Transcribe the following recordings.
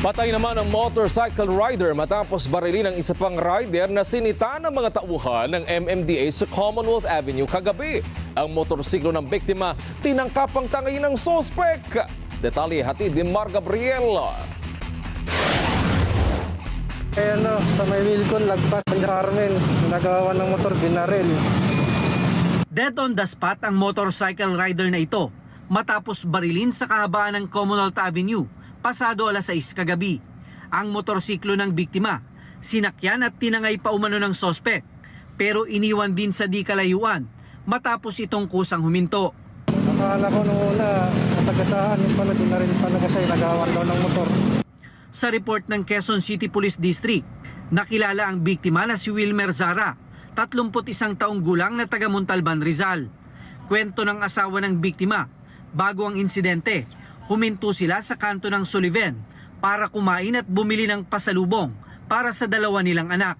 Patay naman ang motorcycle rider matapos barilin ang isa pang rider na sinita ng mga tauhan ng MMDA sa Commonwealth Avenue kagabi. Ang motorsiklo ng biktima tinangkap ang tangay ng sospek. Detalye hatid ni Mar Gabriel. Sa may Wilcon, lagpas ng Carmen, nagawa ng motor, binaril. Dead on the spot ang motorcycle rider na ito matapos barilin sa kahabaan ng Commonwealth Avenue pasado alas 6 kagabi. Ang motorsiklo ng biktima, sinakyan at tinangay pa umano ng sospek, pero iniwan din sa di kalayuan matapos itong kusang huminto. Akala ko nung una, nasagasahan yung pala, binaril pala kasi nagawan daw ng motor. Sa report ng Quezon City Police District, nakilala ang biktima na si Wilmer Zara, 31 taong gulang na taga Montalban, Rizal. Kwento ng asawa ng biktima, bago ang insidente, huminto sila sa kanto ng Sullivan para kumain at bumili ng pasalubong para sa dalawa nilang anak.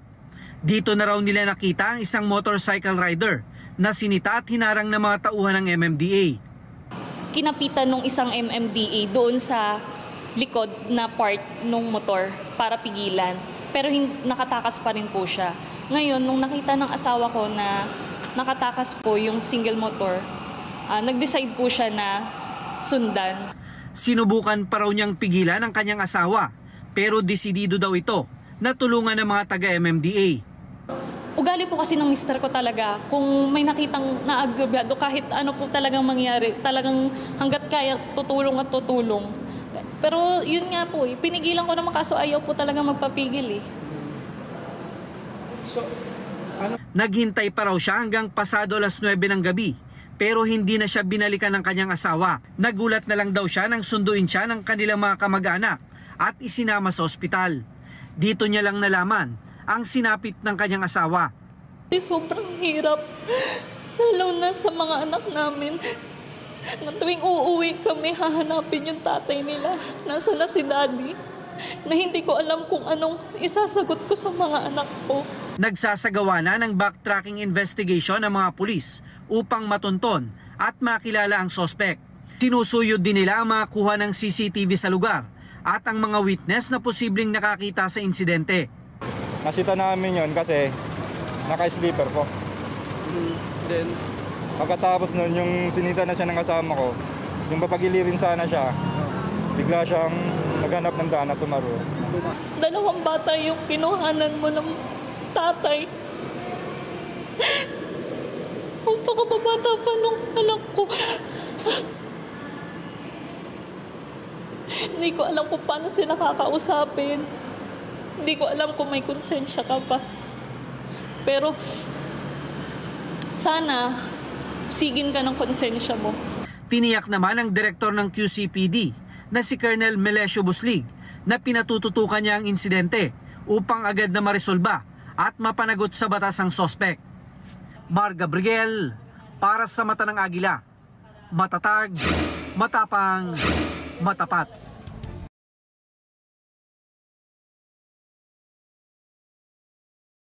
Dito na raw nila nakita ang isang motorcycle rider na sinita at hinarang ng mga tauhan ng MMDA. Kinapitan ng isang MMDA doon sa likod na part ng motor para pigilan, pero nakatakas pa rin po siya. Ngayon, nung nakita ng asawa ko na nakatakas po yung single motor, nag-decide po siya na sundan. Sinubukan pa raw niyang pigilan ang kanyang asawa, pero desidido daw ito na tulungan ng mga taga-MMDA. Ugali po kasi ng mister ko talaga, kung may nakitang naagrabyado, kahit ano po talagang mangyari, talagang hanggat kaya tutulong at tutulong. Pero yun nga po, pinigilan ko naman kaso ayaw po talaga magpapigil eh. Naghintay pa raw siya hanggang pasado alas 9 ng gabi, pero hindi na siya binalikan ng kanyang asawa. Nagulat na lang daw siya nang sunduin siya ng kanilang mga kamag-anak at isinama sa ospital. Dito niya lang nalaman ang sinapit ng kanyang asawa. Sobrang hirap, lalo na sa mga anak namin. Na tuwing uuwi kami, hahanapin yung tatay nila. Nasaan na si daddy? Na hindi ko alam kung anong isasagot ko sa mga anak ko. Nagsasagawa na ng backtracking investigation ng mga pulis upang matunton at makilala ang sospek. Sinusuyod din nila ang mga kuha ng CCTV sa lugar at ang mga witness na posibleng nakakita sa insidente. Nasita namin yon kasi naka-sleeper po. Then, pagkatapos nun, yung sinita na siya ng kasama ko, yung papagilirin sana siya, bigla siyang naghanap ng daan at tumaro. 2 bata yung kinuhanan mo ng tatay. Ang pakababata pa nung anak ko. Hindi ko alam kung paano sila kakausapin. Hindi ko alam kung may konsensya ka pa. Pero sana sigin ka ng konsensya mo. Tiniyak naman ng direktor ng QCPD na si Colonel Melesio Buslig na pinatututukan niya ang insidente upang agad na maresolba at mapanagot sa batas ang sospek. Mar Gabriel, para sa Mata ng Agila. Matatag, matapang, matapat.